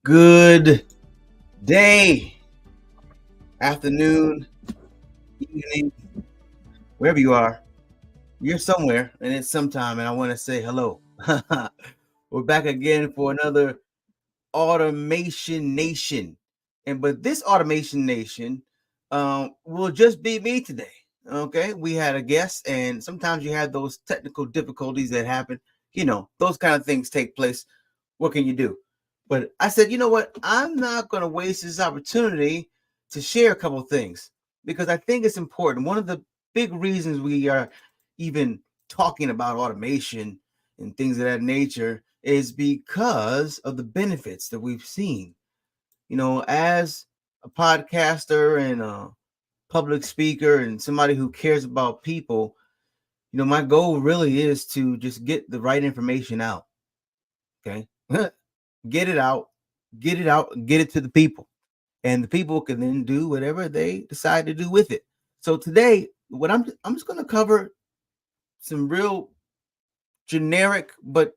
Good day, afternoon, evening, wherever you are. You're somewhere and it's sometime, and I want to say hello. We're back again for another Automation Nation. But this Automation Nation will just be me today. Okay, we had a guest, and sometimes you have those technical difficulties that happen. Those kind of things take place. What can you do? But I said, you know what? I'm not going to waste this opportunity to share a couple of things because I think it's important. One of the big reasons we are even talking about automation and things of that nature is because of the benefits that we've seen. As a podcaster and a public speaker and somebody who cares about people, my goal really is to just get the right information out. Okay. Get it out, get it to the people. And the people can then do whatever they decide to do with it. So today, what I'm just going to cover some real generic but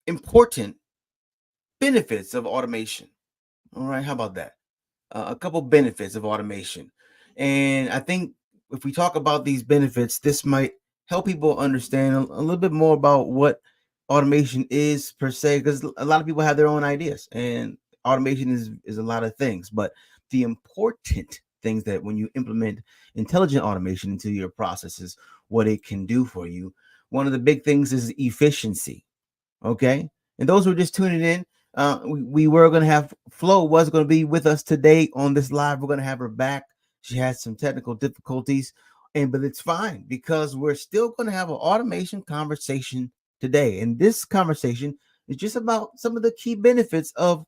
important benefits of automation. All right, how about that? A couple benefits of automation. And I think if we talk about these benefits, this might help people understand a little bit more about what automation is per se, because a lot of people have their own ideas, and automation is a lot of things. But the important things that when you implement intelligent automation into your processes, what it can do for you. One of the big things is efficiency. Okay. And those who are just tuning in, we were going to have Flo was going to be with us today on this live. We're going to have her back. She had some technical difficulties, but it's fine because we're still going to have an automation conversation today. And this conversation is just about some of the key benefits of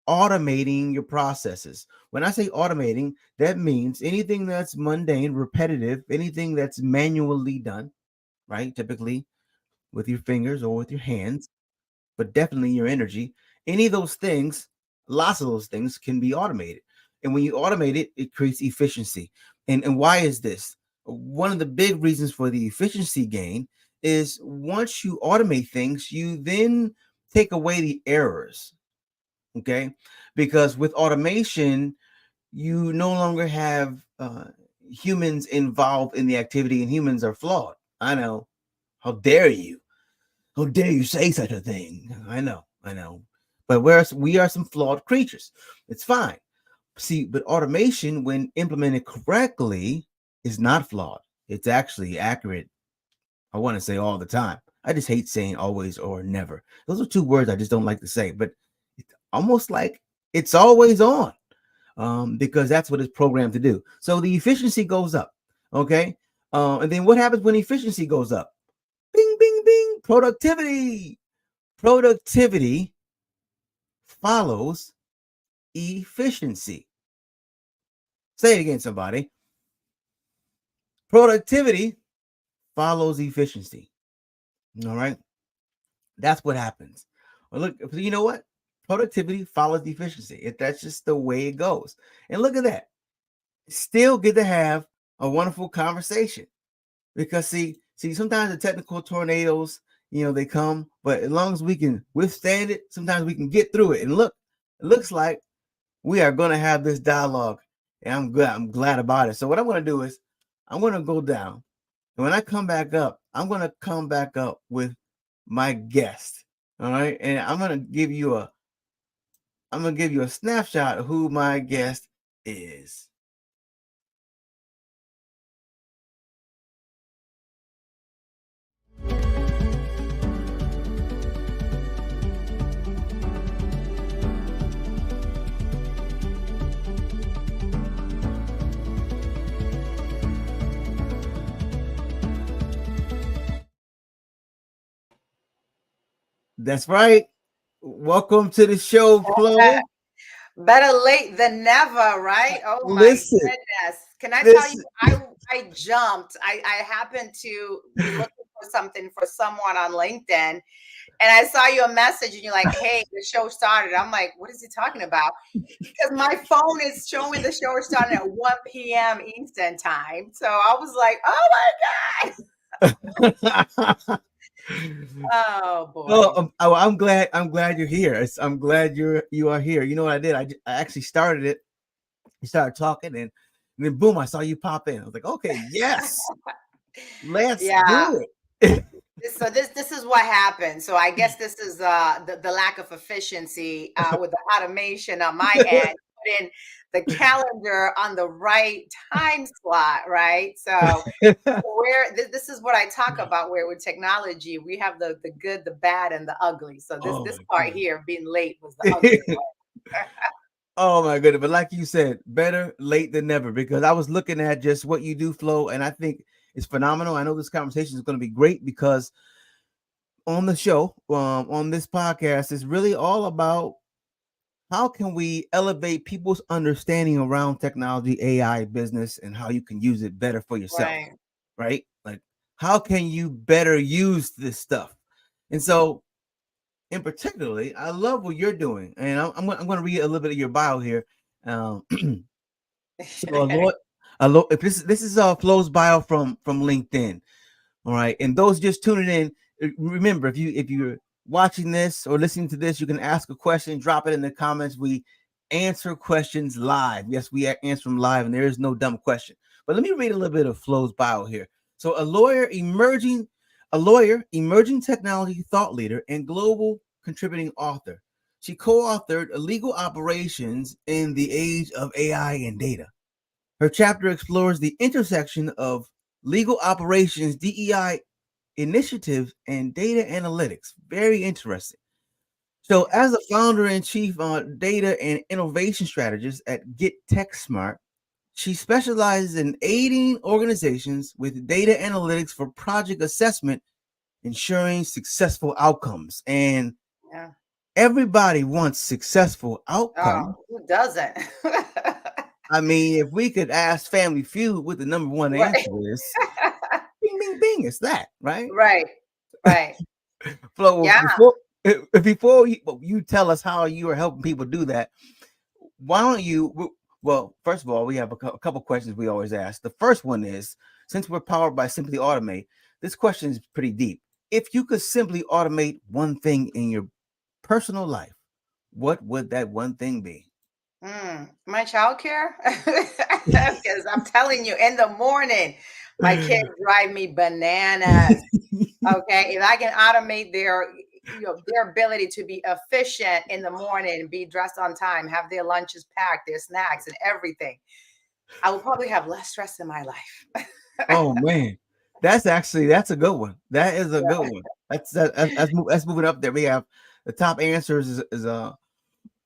automating your processes. When I say automating, that means anything that's mundane, repetitive, anything that's manually done, right? Typically with your fingers or with your hands, but definitely your energy. Any of those things, lots of those things can be automated. And when you automate it, it creates efficiency. And why is this? One of the big reasons for the efficiency gain is once you automate things, you then take away the errors. Okay. Because with automation, you no longer have humans involved in the activity, and humans are flawed. I know. How dare you? How dare you say such a thing? I know. But we are some flawed creatures. It's fine. See, but automation, when implemented correctly, is not flawed. It's actually accurate. I want to say all the time. I just hate saying always or never. Those are two words I just don't like to say, but it's almost like it's always on because that's what it's programmed to do. So the efficiency goes up. Okay. And then what happens when efficiency goes up? Bing, bing, bing. Productivity. Productivity follows efficiency. Say it again, somebody. Productivity follows efficiency. All right. That's what happens. Well, look, you know what? Productivity follows efficiency. That's just the way it goes. And look at that. Still get to have a wonderful conversation because see, sometimes the technical tornadoes, they come, but as long as we can withstand it, sometimes we can get through it. And look, it looks like we are going to have this dialogue, and I'm glad about it. So what I'm going to do is I'm going to go down, and when I come back up, I'm going to come back up with my guest. All right. And I'm going to give you a snapshot of who my guest is. That's right. Welcome to the show, Flo. Better late than never, right? Oh my Listen, goodness. Can I tell you, I jumped. I happened to be looking for something for someone on LinkedIn, and I saw your message and you're like, hey, the show started. I'm like, what is he talking about? Because my phone is showing the show starting at 1 p.m. Eastern time. So I was like, oh my God. Oh Well, boy. I'm glad. I'm glad you're here. I'm glad you are here. You know what I did? I actually started it. You started talking, and then boom, I saw you pop in. I was like, okay, yes, let's Yeah. do it. So this is what happened. So I guess this is the lack of efficiency with the automation on my end. Put in the calendar on the right time slot, right? So where this is what I talk about, where with technology we have the good, the bad, and the ugly. So Oh this my part goodness. here, being late, was the ugly one. Oh my goodness. But like you said, better late than never, because I was looking at just what you do, Flo, and I think it's phenomenal. I know this conversation is going to be great because on the show, on this podcast, is really all about how can we elevate people's understanding around technology, AI, business, and how you can use it better for yourself, Right. right? Like, how can you better use this stuff? And so, in particularly, I love what you're doing, and I'm going to read a little bit of your bio here. Um, so, if this is Flo's bio from LinkedIn. All right. And those just tuning in, remember, if you're watching this or listening to this, you can ask a question, drop it in the comments. We answer questions live. Yes, we answer them live, and there is no dumb question. But let me read a little bit of Flo's bio here. So a lawyer, emerging technology thought leader, and global contributing author. She co-authored Illegal Operations in the Age of AI and Data. Her chapter explores the intersection of legal operations, DEI initiatives, and data analytics. Very interesting. So, Yeah. as a founder and chief data and innovation strategist at Get Tech Smart, she specializes in aiding organizations with data analytics for project assessment, ensuring successful outcomes. And Yeah. everybody wants successful outcomes. Oh, who doesn't? I mean, if we could ask Family Feud what the number one Right. answer is, bing, bing, bing, it's that, right? Right. Right. Flo, Yeah. before you tell us how you are helping people do that, why don't you? Well, first of all, we have a couple questions we always ask. The first one is, since we're powered by Simply Automate, this question is pretty deep. If you could simply automate one thing in your personal life, what would that one thing be? My childcare, because I'm telling you, in the morning, my kids drive me bananas. Okay, if I can automate their ability to be efficient in the morning, be dressed on time, have their lunches packed, their snacks, and everything, I will probably have less stress in my life. Oh man, that's a good one. That is a good one. That's moving up there. We have the top answers is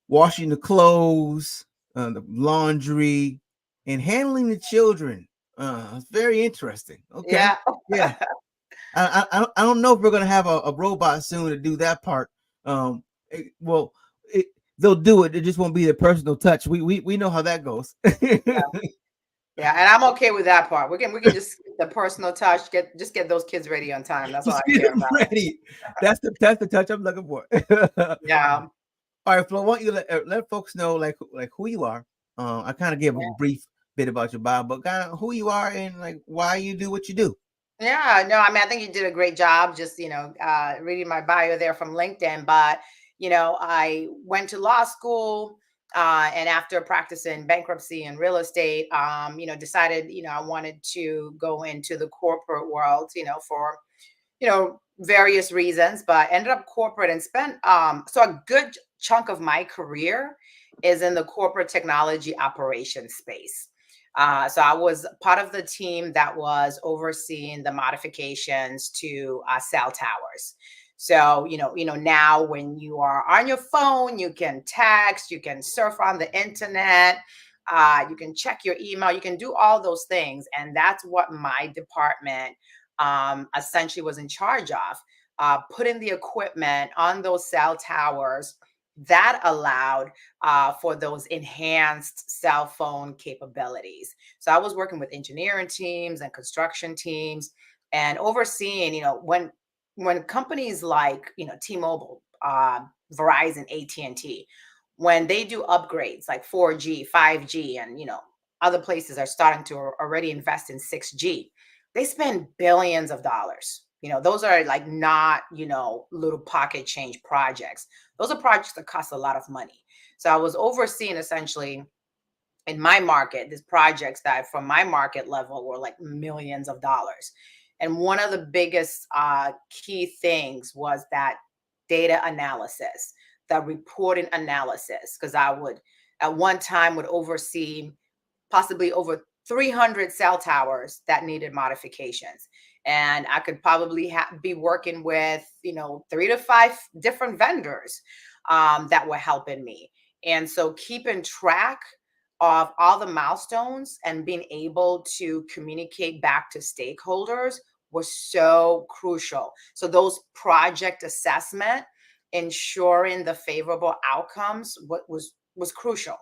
washing the clothes, the laundry, and handling the children. It's very interesting. Okay, Yeah. yeah. I don't know if we're gonna have a robot soon to do that part. Well, they'll do it. It just won't be the personal touch. We know how that goes. Yeah, and I'm okay with that part. We can just skip the personal touch, get those kids ready on time. That's all Just I get care them about. ready. That's the touch I'm looking for. Yeah. All right, Flo, why don't you let folks know like who you are? I kind of gave a Yeah. brief bit about your bio, but kind of who you are and like why you do what you do. Yeah, no, I mean, I think you did a great job just, reading my bio there from LinkedIn. But, I went to law school, and after practicing bankruptcy and real estate, decided, I wanted to go into the corporate world, for various reasons, but ended up corporate and spent so a good chunk of my career is in the corporate technology operations space. So I was part of the team that was overseeing the modifications to cell towers. So now when you are on your phone, you can text, you can surf on the internet, you can check your email, you can do all those things, and that's what my department essentially was in charge of, putting the equipment on those cell towers that allowed for those enhanced cell phone capabilities. So I was working with engineering teams and construction teams and overseeing, when companies like, T-Mobile, Verizon, AT&T, when they do upgrades like 4G, 5G, and other places are starting to already invest in 6G, they spend billions of dollars. Those are like not, little pocket change projects. Those are projects that cost a lot of money. So I was overseeing essentially in my market, these projects that from my market level were like millions of dollars. And one of the biggest key things was that data analysis, the reporting analysis, because I would at one time would oversee possibly over 300 cell towers that needed modifications. And I could probably be working with, 3 to 5 different vendors that were helping me. And so keeping track of all the milestones and being able to communicate back to stakeholders was so crucial. So those project assessment, ensuring the favorable outcomes, was crucial.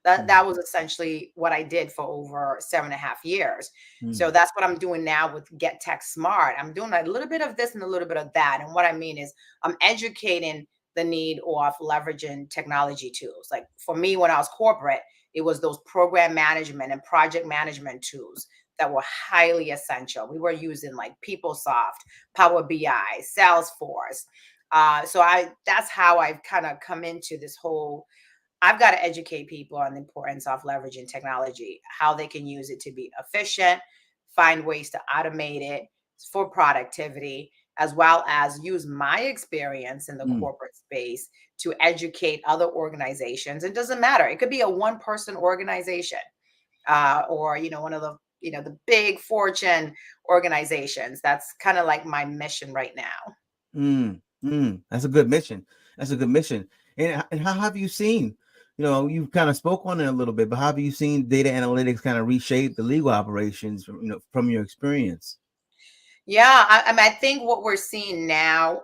That was essentially what I did for over 7.5 years. So that's what I'm doing now with Get Tech Smart. I'm doing a little bit of this and a little bit of that. And what I mean is I'm educating the need of leveraging technology tools. Like for me, when I was corporate, it was those program management and project management tools that were highly essential. We were using like PeopleSoft, Power BI, Salesforce. So that's how I've kind of come into this whole. I've got to educate people on the importance of leveraging technology, how they can use it to be efficient, find ways to automate it for productivity, as well as use my experience in the corporate space to educate other organizations. It doesn't matter. It could be a one-person organization, or one of the big Fortune organizations. That's kind of like my mission right now. That's a good mission. That's a good mission. And how have you seen, you kind of spoke on it a little bit, but how have you seen data analytics kind of reshape the legal operations from your experience? Yeah, I think what we're seeing now,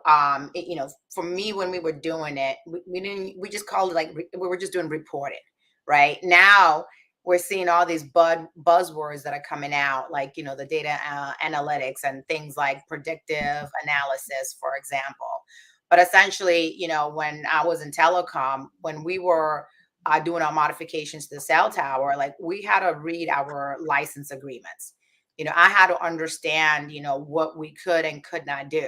for me, when we were doing it, we just called it like we were just doing reporting, right? Now we're seeing all these buzzwords that are coming out, like the data analytics and things like predictive analysis, for example. But essentially, when I was in telecom, when we were doing our modifications to the cell tower, like we had to read our license agreements. I had to understand, what we could and could not do.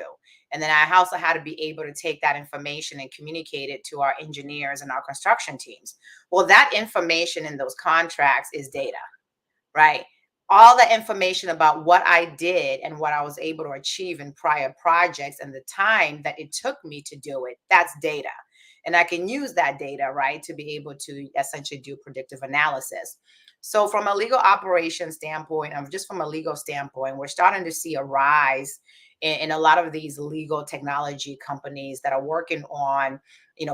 And then I also had to be able to take that information and communicate it to our engineers and our construction teams. Well, that information in those contracts is data, right? All the information about what I did and what I was able to achieve in prior projects and the time that it took me to do it, that's data. And I can use that data, right, to be able to essentially do predictive analysis. So, from a legal operations standpoint, just from a legal standpoint, we're starting to see a rise in a lot of these legal technology companies that are working on,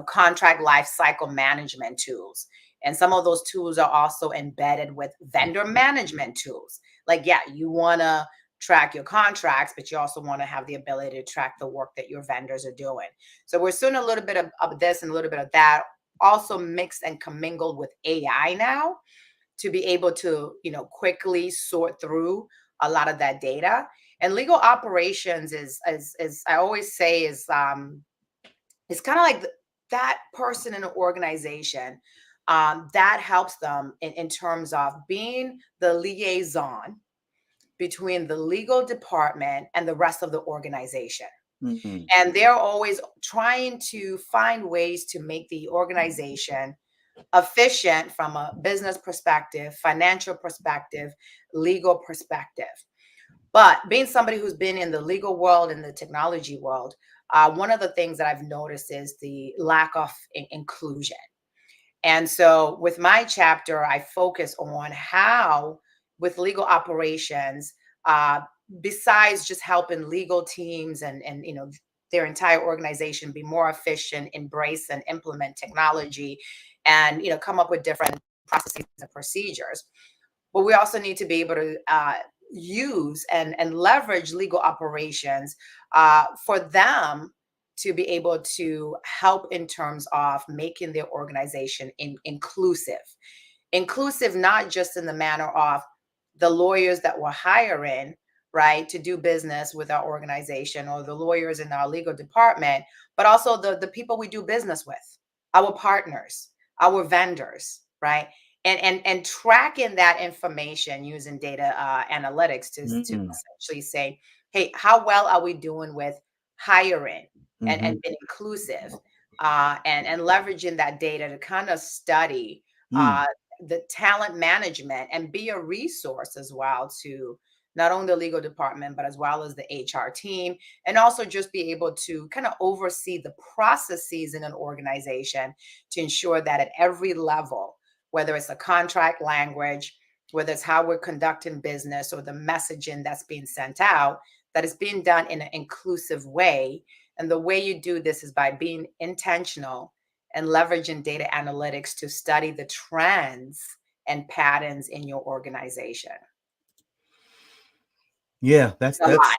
contract life cycle management tools. And some of those tools are also embedded with vendor management tools. Like, yeah, you want to track your contracts, but you also want to have the ability to track the work that your vendors are doing. So we're seeing a little bit of this and a little bit of that, also mixed and commingled with AI now, to be able to, quickly sort through a lot of that data. And legal operations is I always say is it's kind of like that person in an organization that helps them in terms of being the liaison between the legal department and the rest of the organization. Mm-hmm. And they're always trying to find ways to make the organization efficient from a business perspective, financial perspective, legal perspective. But being somebody who's been in the legal world and the technology world, one of the things that I've noticed is the lack of inclusion. And so with my chapter, I focus on how, with legal operations, uh, besides just helping legal teams and their entire organization be more efficient, embrace and implement technology, and come up with different processes and procedures. But we also need to be able to use and leverage legal operations for them to be able to help in terms of making their organization inclusive, not just in the manner of the lawyers that we're hiring, right, to do business with our organization, or the lawyers in our legal department, but also the people we do business with, our partners, our vendors, right? and tracking that information using data analytics to Mm. essentially say, hey, how well are we doing with hiring Mhm. and being inclusive, and leveraging that data to kind of study Mm. uh, the talent management and be a resource as well to not only the legal department but as well as the HR team, and also just be able to kind of oversee the processes in an organization to ensure that at every level, whether it's a contract language, whether it's how we're conducting business or the messaging that's being sent out, that is being done in an inclusive way. And the way you do this is by being intentional and leveraging data analytics to study the trends and patterns in your organization. Yeah, It's a lot.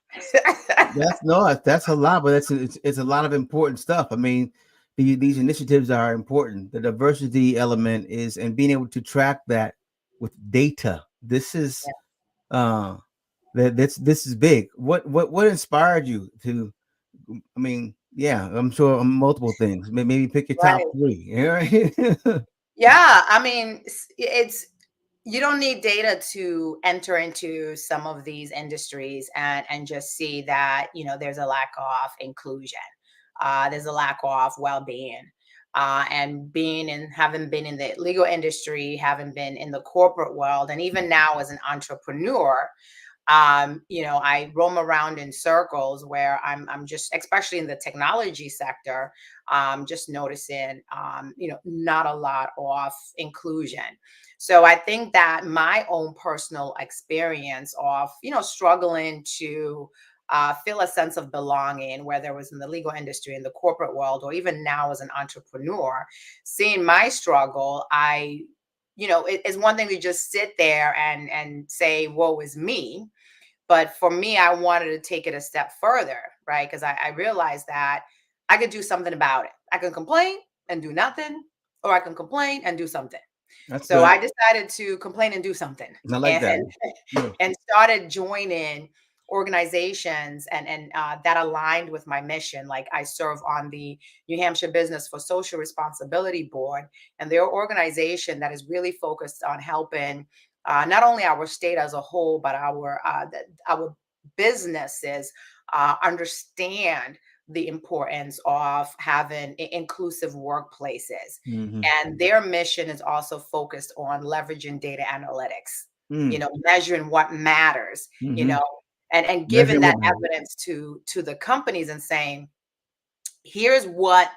that's no, that's a lot, but it's a lot of important stuff. I mean, these initiatives are important. The diversity element is, and being able to track that with data. This is Yeah, uh this is big. What inspired you to? I mean, yeah, I'm sure multiple things. Maybe pick your top right. three. Right? Yeah, I mean, it's you don't need data to enter into some of these industries and just see that, there's a lack of inclusion, there's a lack of well-being, and being in having been in the legal industry, having been in the corporate world, and even now as an entrepreneur, I roam around in circles where I'm just, especially in the technology sector, just noticing, not a lot of inclusion. So I think that my own personal experience of, struggling to feel a sense of belonging, whether it was in the legal industry, in the corporate world, or even now as an entrepreneur, seeing my struggle, it is one thing to just sit there and say, woe is me. But for me, I wanted to take it a step further, right? Because I realized that I could do something about it. I can complain and do nothing, or I can complain and do something. That's So good. I decided to complain and do something, I like and that. Yeah. and started joining organizations and that aligned with my mission. Like I serve on the New Hampshire Business for Social Responsibility Board, and their organization that is really focused on helping not only our state as a whole, but our businesses understand the importance of having inclusive workplaces. Hmm. And their mission is also focused on leveraging data analytics, Mm. measuring what matters, you Hmm. know, and giving Measure that what matters. evidence to the companies and saying, here's what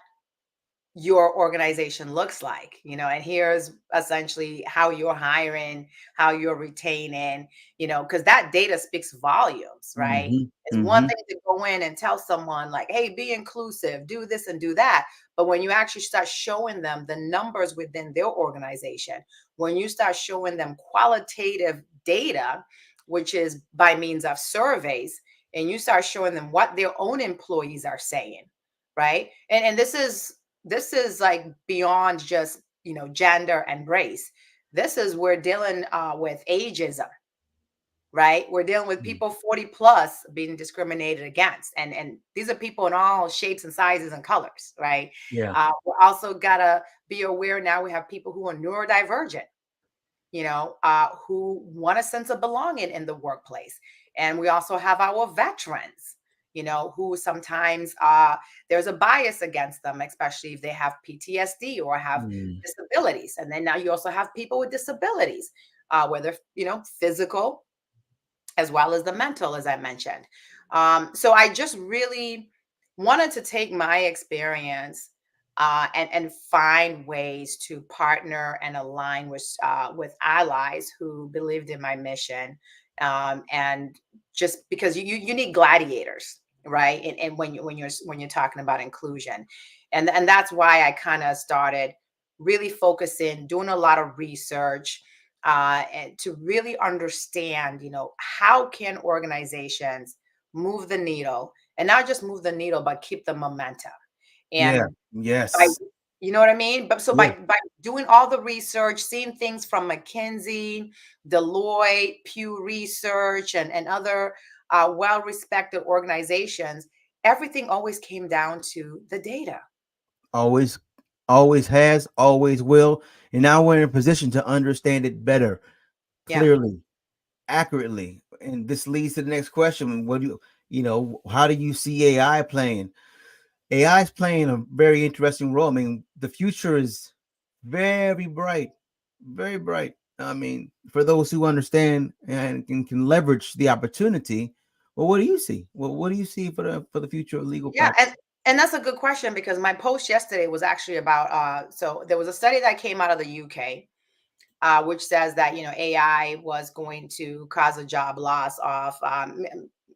your organization looks like, and here's essentially how you're hiring, how you're retaining, because that data speaks volumes, right? Hmm. It's one Hmm. thing to go in and tell someone like, hey, be inclusive, do this and do that. But when you actually start showing them the numbers within their organization, when you start showing them qualitative data, which is by means of surveys, and you start showing them what their own employees are saying, right? And this is like beyond just gender and race. This is we're dealing with ageism, right? We're dealing with people 40 plus being discriminated against, and these are people in all shapes and sizes and colors, right? Yeah. We're also gotta be aware now we have people who are neurodivergent, who want a sense of belonging in the workplace. And we also have our veterans, who sometimes there's a bias against them, especially if they have PTSD or have Mm. disabilities. And then now you also have people with disabilities, whether, physical as well as the mental, as I mentioned. So I just really wanted to take my experience and find ways to partner and align with allies who believed in my mission, and just because you need gladiators, right? And when you're talking about inclusion, and that's why I kind of started really focusing, doing a lot of research, and to really understand, how can organizations move the needle, and not just move the needle, but keep the momentum. Yeah. And by, Yes. you know what I mean? But so Yeah. by doing all the research, seeing things from McKinsey, Deloitte, Pew Research, and other well-respected organizations, everything always came down to the data. Always, always has, always will. And now we're in a position to understand it better, Yeah. clearly, accurately. And this leads to the next question. What do how do you see AI playing? AI is playing a very interesting role. I mean, the future is very bright, very bright. I mean, for those who understand and can leverage the opportunity. Well, what do you see? Well, what do you see for the future of legal Yeah, practice? and that's a good question because my post yesterday was actually about so there was a study that came out of the UK, which says that AI was going to cause a job loss of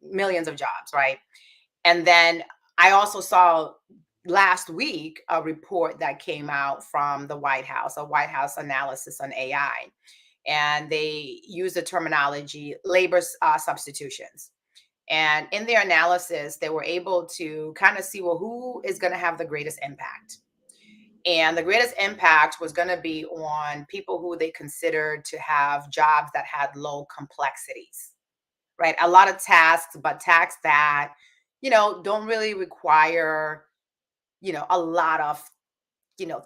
millions of jobs, right? And then I also saw last week a report that came out from the White House, a White House analysis on AI, and they use the terminology labor substitutions. And in their analysis, they were able to kind of see, well, who is going to have the greatest impact. And the greatest impact was going to be on people who they considered to have jobs that had low complexities, right? A lot of tasks, but tasks that, don't really require, a lot of,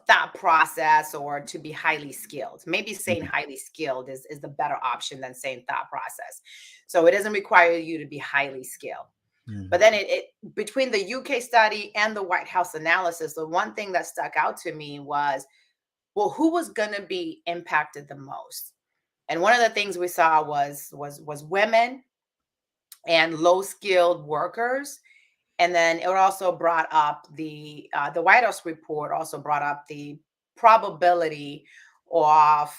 thought process or to be highly skilled. Maybe saying Mhm, highly skilled is the better option than saying thought process. So it doesn't require you to be highly skilled. But mhm, then it between the UK study and the White House analysis, the one thing that stuck out to me was, well, who was going to be impacted the most? And one of the things we saw was women and low skilled workers. And then it also brought up the White House report also brought up the probability of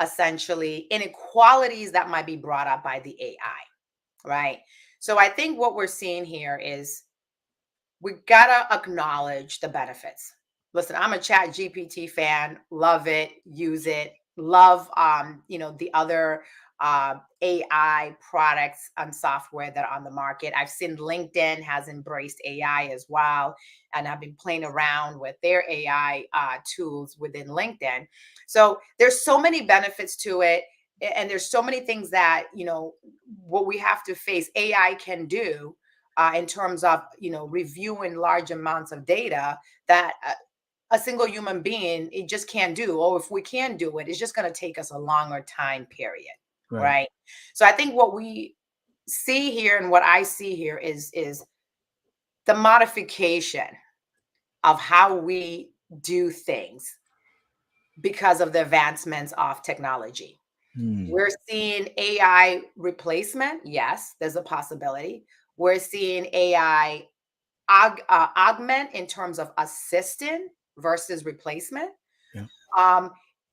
essentially inequalities that might be brought up by the AI, right? So I think what we're seeing here is we gotta acknowledge the benefits. Listen, I'm a Chat GPT fan, love it, use it, love the other AI products and software that are on the market. I've seen LinkedIn has embraced AI as well, and I've been playing around with their AI tools within LinkedIn. So there's so many benefits to it, and there's so many things that what we have to face AI can do in terms of reviewing large amounts of data that a single human being it just can't do, or if we can do it, it's just going to take us a longer time period, right. right? So I think what we see here and what I see here is the modification of how we do things because of the advancements of technology. Hmm. We're seeing AI replacement. Yes, there's a possibility. We're seeing AI augment in terms of assistant versus replacement. Yeah. Um,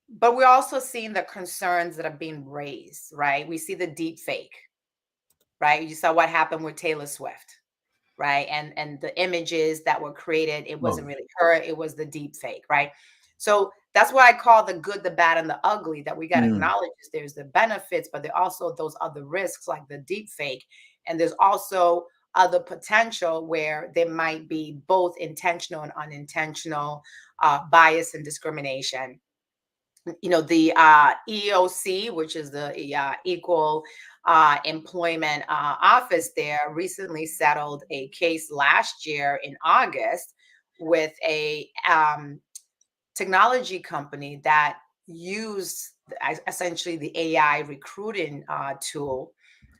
but we're also seeing the concerns that are being raised, right? We see the deep fake, right? You saw what happened with Taylor Swift, right? And the images that were created, it Oh. wasn't really her, it was the deep fake, right? So that's what I call the good, the bad, and the ugly that we got to Mm. acknowledge is there's the benefits, but there are also those other risks like the deep fake. And there's also other potential where there might be both intentional and unintentional bias and discrimination. The EOC, which is the Equal Employment Office, there recently settled a case last year in August with a technology company that used essentially the AI recruiting tool,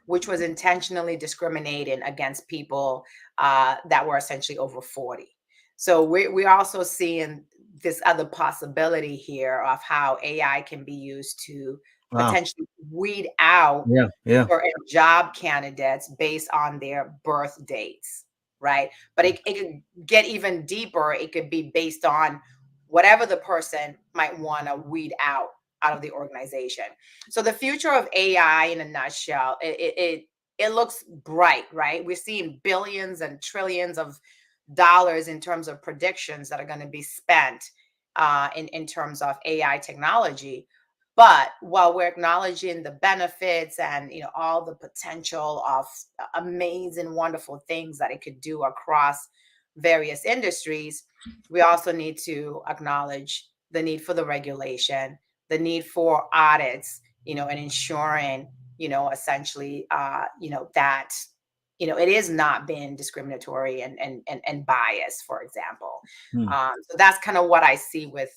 which was intentionally discriminating against people that were essentially over 40. So we're also seeing this other possibility here of how AI can be used to Wow. potentially weed out Yeah. Yeah. certain job candidates based on their birth dates, right? But it could get even deeper. It could be based on whatever the person might want to weed out of the organization. So the future of AI in a nutshell, it looks bright, right? We're seeing billions and trillions of dollars in terms of predictions that are going to be spent in terms of AI technology. But while we're acknowledging the benefits and all the potential of amazing, wonderful things that it could do across various industries, we also need to acknowledge the need for the regulation, the need for audits, and ensuring, essentially, that it is not being discriminatory and biased, for example. Hmm. So that's kind of what I see with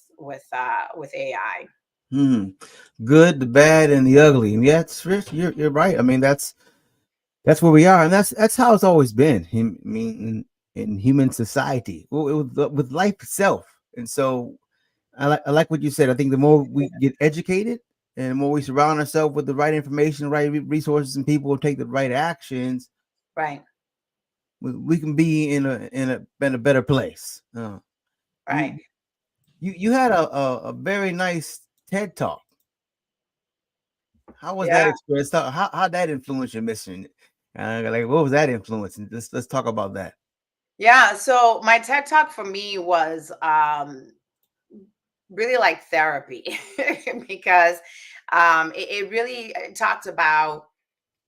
AI. Hmm. Good, the bad, and the ugly. And yeah, it's rich. You're right. I mean, that's where we are, and that's how it's always been. I mean, in human society, with life itself. And so, I like what you said. I think the more we get educated, and the more we surround ourselves with the right information, right resources, and people will take the right actions, Right, we can be in a better place. right. You you had a very nice TED talk. How was that Yeah. experience? How that influenced your mission? Like what was that influence? And let's talk about that. Yeah. So my TED talk for me was really like therapy because it really talked about,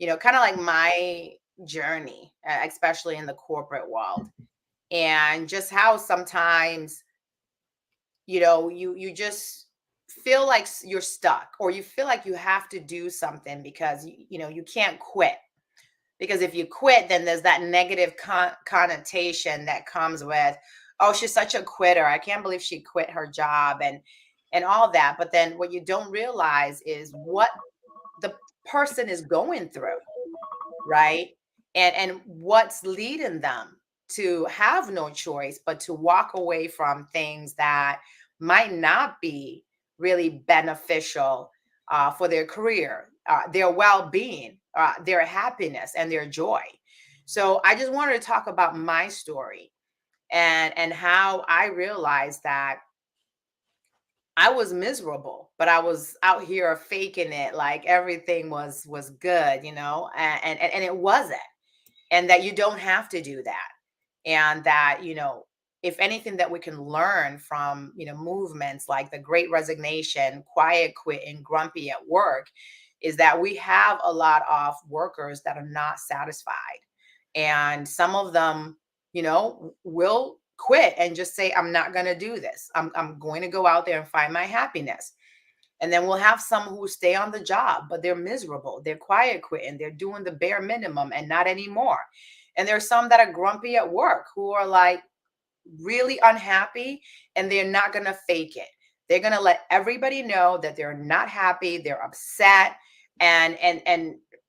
kind of like my journey, especially in the corporate world, and just how sometimes, you just feel like you're stuck, or you feel like you have to do something because you can't quit, because if you quit, then there's that negative connotation that comes with, oh, she's such a quitter, I can't believe she quit her job, and all that. But then what you don't realize is what the person is going through, right? And what's leading them to have no choice but to walk away from things that might not be really beneficial for their career, their well-being, their happiness, and their joy. So I just wanted to talk about my story, and how I realized that I was miserable, but I was out here faking it like everything was good, and it wasn't. And that you don't have to do that. And that, if anything that we can learn from, movements like the Great Resignation, quiet quitting, grumpy at work, is that we have a lot of workers that are not satisfied. And some of them, will quit and just say, I'm not going to do this. I'm going to go out there and find my happiness. And then we'll have some who stay on the job, but they're miserable. They're quiet quitting. They're doing the bare minimum and not anymore. And there's some that are grumpy at work, who are like really unhappy, and they're not going to fake it. They're going to let everybody know that they're not happy, they're upset, and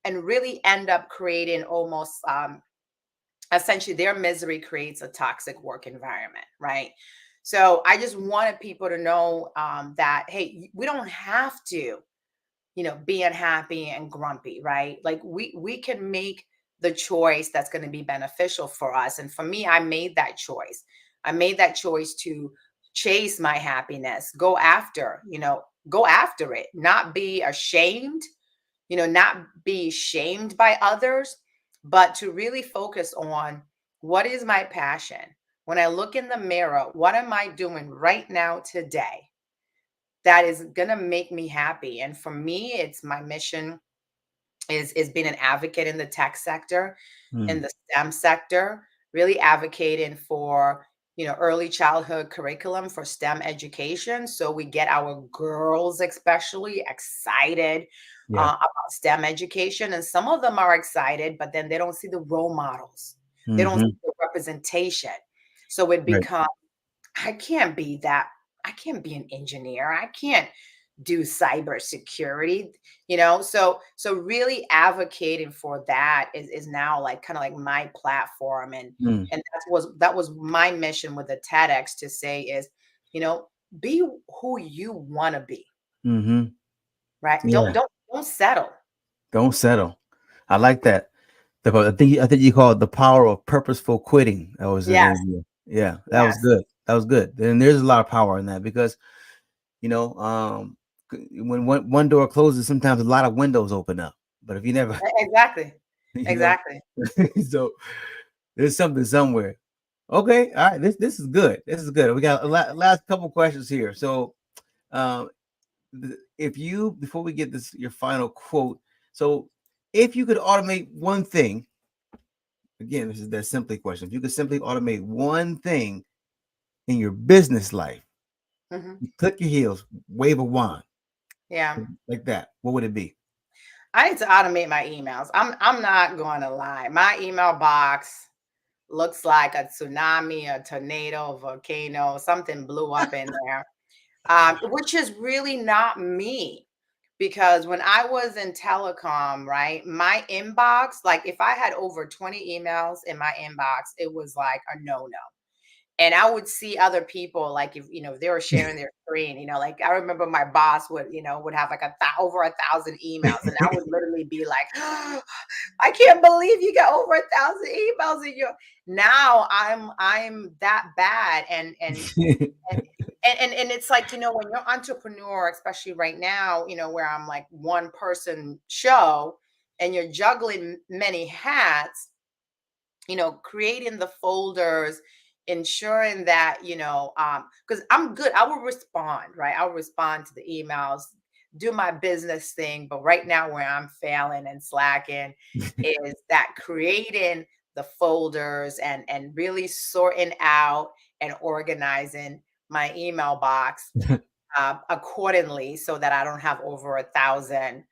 really end up creating almost, essentially, their misery creates a toxic work environment, right? So I just wanted people to know, that, hey, we don't have to, be unhappy and grumpy, right? Like we can make the choice that's going to be beneficial for us. And for me, I made that choice. I made that choice to chase my happiness, go after it, not be ashamed, not be shamed by others, but to really focus on what is my passion. When I look in the mirror, what am I doing right now today that is going to make me happy? And for me, it's my mission is being an advocate in the tech sector, in Hmm. the STEM sector, really advocating for, early childhood curriculum for STEM education, so we get our girls especially excited Yeah. about STEM education. And some of them are excited, but then they don't see the role models, they don't Hmm. see the representation. So it Right. becomes, I can't be that. I can't be an engineer. I can't do cybersecurity, so really advocating for that is now like kind of like my platform. and Mm. and that was my mission with the TEDx, to say is, you know be who you want to be, Hmm. right? don't Yeah. don't don't settle. Don't settle. I like that. I think you call it the power of purposeful quitting. That was the Yes, name. Yeah, that was yes. good. That was good. And there's a lot of power in that because when one door closes, sometimes a lot of windows open up. But if you never, Exactly, you know, exactly. so there's something somewhere. Okay, all right. This is good. This is good. We got last couple questions here. So, um, if you before we get this your final quote, so if you could automate one thing, again, this is that simply question. If you could simply automate one thing in your business life, Hmm. you click your heels, wave a wand Yeah. like that, what would it be? I need to automate my emails. I'm not going to lie, my email box looks like a tsunami, a tornado, a volcano, something blew up in there. which is really not me. Because when I was in telecom, right, my inbox, like if I had over 20 emails in my inbox, it was like a no no. And I would see other people, like if they were sharing their screen, like I remember my boss would have like over 1,000 emails, and I would literally be like, I can't believe you got over 1,000 emails in your. Now I'm that bad, and it's like, when you're entrepreneur, especially right now, where I'm like one person show, and you're juggling many hats, creating the folders, ensuring that, because I'm good. I will respond, right? I'll respond to the emails, do my business thing. But right now, where I'm failing and slacking is that creating the folders and really sorting out and organizing my email box accordingly, so that I don't have over 1,000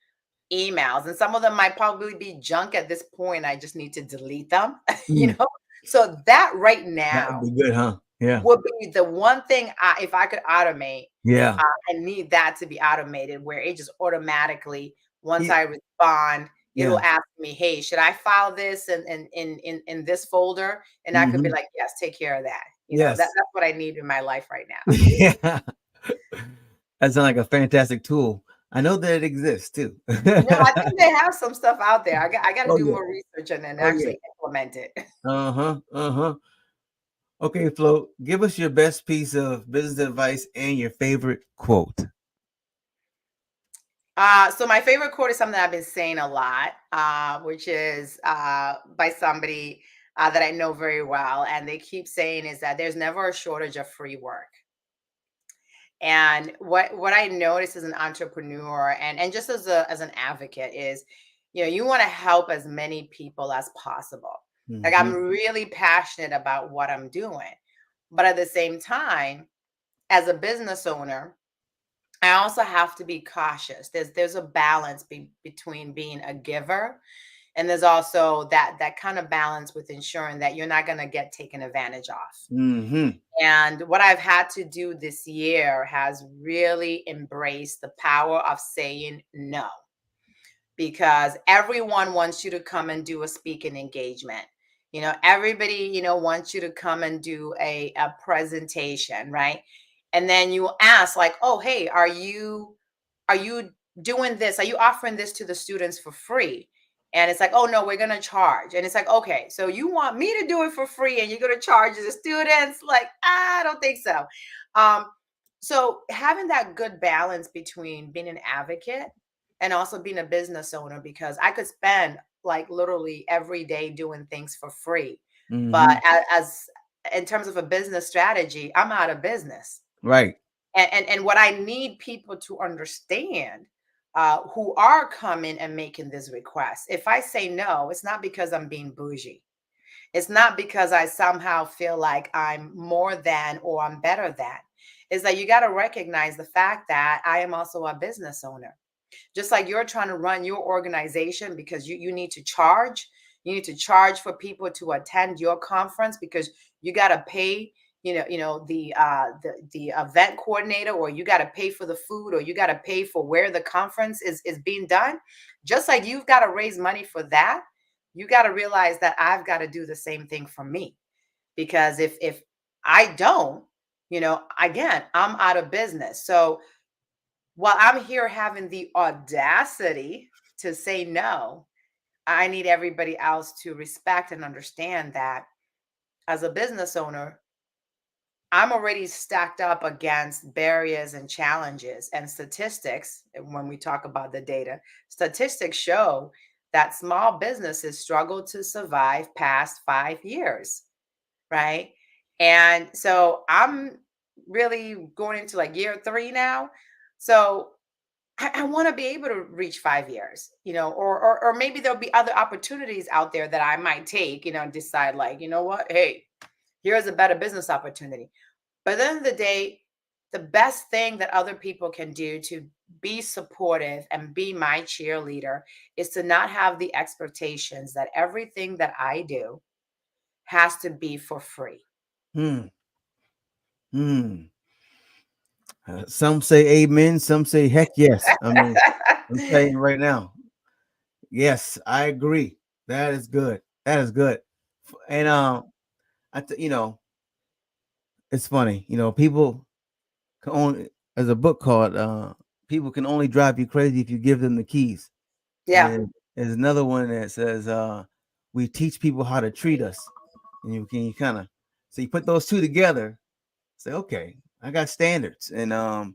emails, and some of them might probably be junk at this point. I just need to delete them, Mm, So that right that would now be good, huh? Yeah. would be the one thing, if I could automate, Yeah. I need that to be automated, where it just automatically, once Ye- I respond, it'll Yeah. ask me, "Hey, should I file this in this folder?" And I could be Hmm. like, "Yes, take care of that." Yes. That's what I need in my life right now. Yeah. That sounds like a fantastic tool. I know that it exists too. No, I think they have some stuff out there. I got to Oh do yeah. more research and then Oh yeah. actually implement it. Uh-huh. Uh-huh. Okay, Flo, give us your best piece of business advice and your favorite quote. So my favorite quote is something I've been saying a lot, which is by somebody that I know very well, and they keep saying is that there's never a shortage of free work. And what I notice as an entrepreneur, and just as an advocate, is you want to help as many people as possible. Like, I'm Hmm. really passionate about what I'm doing, but at the same time, as a business owner, I also have to be cautious. There's a balance between being a giver, and there's also that kind of balance with ensuring that you're not going to get taken advantage of. Hmm. And what I've had to do this year has really embraced the power of saying no, because everyone wants you to come and do a speaking engagement. Everybody, wants you to come and do a presentation, right? And then you ask like, "Oh, hey, are you doing this? Are you offering this to the students for free?" And it's like, "Oh no, we're gonna charge." And it's like, "Okay, so you want me to do it for free and you're gonna charge the students?" Like, I don't think so. Um, so having that good balance between being an advocate and also being a business owner, because I could spend like literally every day doing things for free. But Hmm. as in terms of a business strategy, I'm out of business. Right. And what I need people to understand, who are coming and making this request, if I say no, it's not because I'm being bougie. It's not because I somehow feel like I'm more than or I'm better than. Is that you got to recognize the fact that I am also a business owner. Just like you're trying to run your organization because you need to charge. You need to charge for people to attend your conference because you got to pay, the event coordinator, or you got to pay for the food, or you got to pay for where the conference is being done. Just like you've got to raise money for that, you got to realize that I've got to do the same thing for me. Because if I don't, again, I'm out of business. So while I'm here having the audacity to say no, I need everybody else to respect and understand that as a business owner, I'm already stacked up against barriers and challenges and statistics. When we talk about the data, statistics show that small businesses struggle to survive past 5 years, right? And so I'm really going into like year 3 now. So I want to be able to reach 5 years, or maybe there'll be other opportunities out there that I might take, and decide like, you know what, hey, here's a better business opportunity. But at the end of the day, the best thing that other people can do to be supportive and be my cheerleader is to not have the expectations that everything that I do has to be for free. Hmm. Hmm. Some say amen, some say heck yes. I mean, I'm telling you right now. Yes, I agree. That is good. That is good. And it's funny. People can only there's a book called People Can Only Drive You Crazy If You Give Them the Keys. And Yeah, then there's another one that says we teach people how to treat us. And you kind of so you put those two together, say, okay, I got standards, yeah. and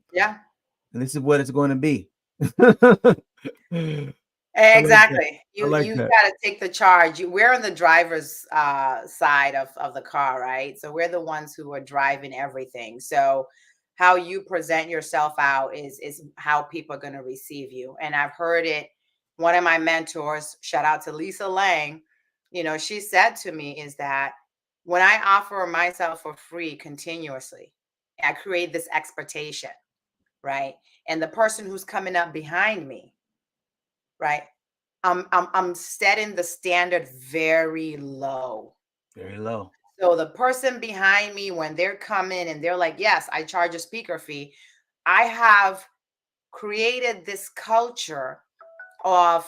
this is what it's going to be. I like that. Exactly. I like You that. got to take the charge. We're on the driver's side of the car, right? So we're the ones who are driving everything. So how you present yourself out is how people are going to receive you. And I've heard it. One of my mentors, shout out to Lisa Lang, she said to me is that when I offer myself for free continuously, I create this expectation, right? And the person who's coming up behind me, right? I'm setting the standard very low. Very low. So the person behind me, when they're coming and they're like, yes, I charge a speaker fee, I have created this culture of,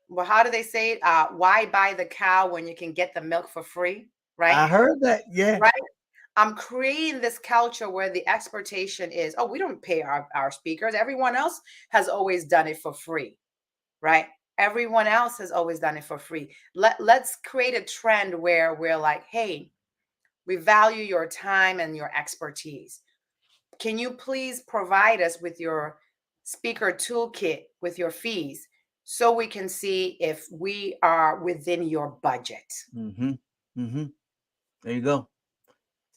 well, how do they say it? Why buy the cow when you can get the milk for free? Right? I heard that. Yeah. Right. I'm creating this culture where the expectation is, oh, we don't pay our speakers. Everyone else has always done it for free, right? Everyone else has always done it for free. Let's create a trend where we're like, hey, we value your time and your expertise. Can you please provide us with your speaker toolkit with your fees so we can see if we are within your budget? Mm-hmm. Mm-hmm. There you go.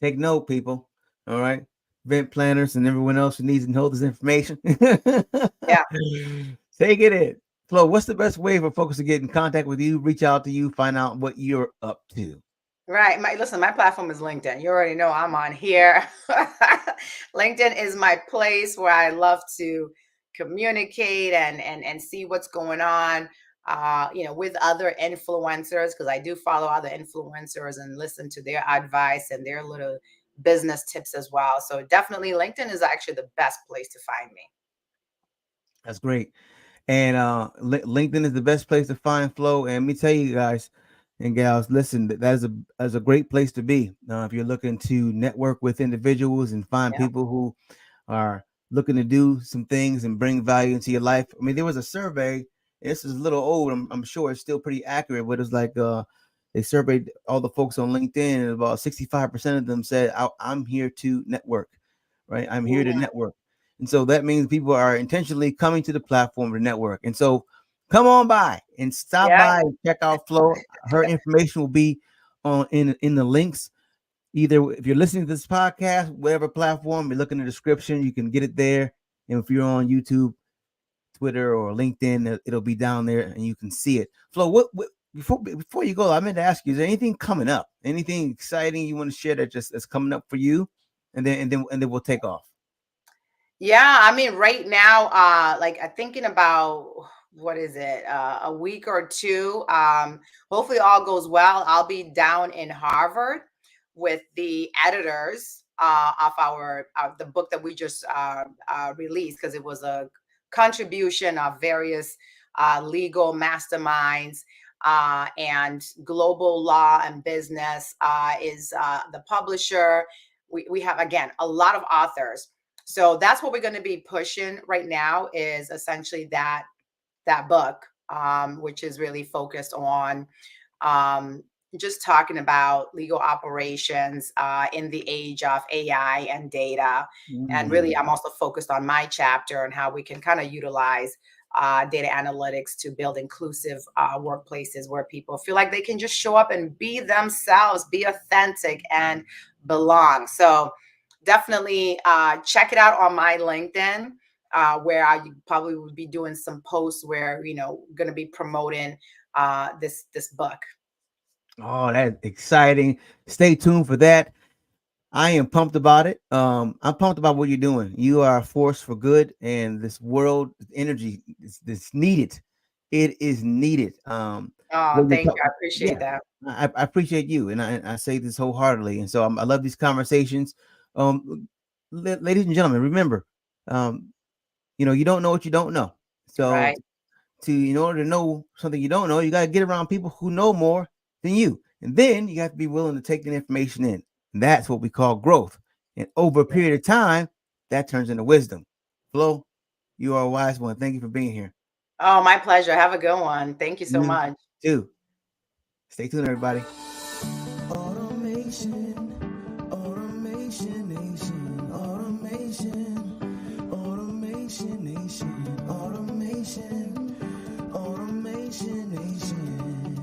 Take note, people. All right. Event planners and everyone else who needs to know this information. Yeah. Take it in. Flo, what's the best way for folks to get in contact with you, reach out to you, find out what you're up to? Right. My platform is LinkedIn. You already know I'm on here. LinkedIn is my place where I love to communicate and see what's going on with other influencers, because I do follow other influencers and listen to their advice and their little business tips as well. So definitely LinkedIn is actually the best place to find me. That's great. And LinkedIn is the best place to find Flow. And let me tell you guys and gals, listen, that is a great place to be if you're looking to network with individuals and find Yeah. people who are looking to do some things and bring value into your life. I mean, there was a survey. This is a little old. I'm sure it's still pretty accurate, but it's like they surveyed all the folks on LinkedIn, and about 65% of them said, "I'm here to network." Right? I'm here to Mhm. network. And so that means people are intentionally coming to the platform to network. And so come on by and stop Yeah. by and check out Flo. Her information will be on in the links. Either if you're listening to this podcast, whatever platform, you look in the description, you can get it there. And if you're on YouTube, Twitter, or LinkedIn, it'll be down there and you can see it. Flo, what before you go, I meant to ask you, is there anything coming up? Anything exciting you want to share that's coming up for you? And then we'll take off. Yeah, I mean, right now, like I'm thinking about what is it, a week or two. Hopefully, all goes well. I'll be down in Harvard with the editors of the book that we just released, because it was a contribution of various legal masterminds. And Global Law and Business is the publisher. We have, again, a lot of authors, so that's what we're going to be pushing right now, is essentially that book, which is really focused on um, just talking about legal operations in the age of AI and data. And really, Mm. I'm also focused on my chapter and how we can kind of utilize data analytics to build inclusive workplaces where people feel like they can just show up and be themselves, be authentic, and belong. So definitely check it out on my LinkedIn, where I probably would be doing some posts where going to be promoting this book. Oh, that's exciting. Stay tuned for that. I am pumped about it. I'm pumped about what you're doing. You are a force for good, and this world energy is needed. It is needed. Oh, What you're thank you. I talking, appreciate yeah, that. I appreciate you, and I say this wholeheartedly. And so I love these conversations. Um, ladies and gentlemen, remember, you don't know what you don't know. So Right. in order to know something you don't know, you got to get around people who know more than you. And then you have to be willing to take the information in. And that's what we call growth. And over a Yeah. period of time, that turns into wisdom. Flo, you are a wise one. Thank you for being here. Oh, my pleasure. Have a good one. Thank you so You much. too. Stay tuned, everybody. Automation, automation nation, automation, automation nation, automation, automation nation,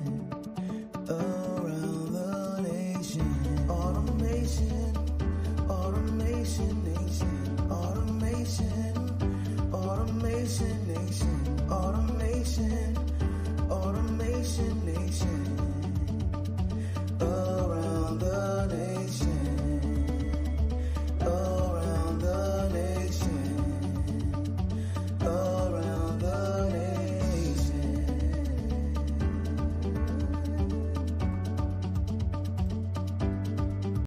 around the nation, automation, automation nation, automation, automation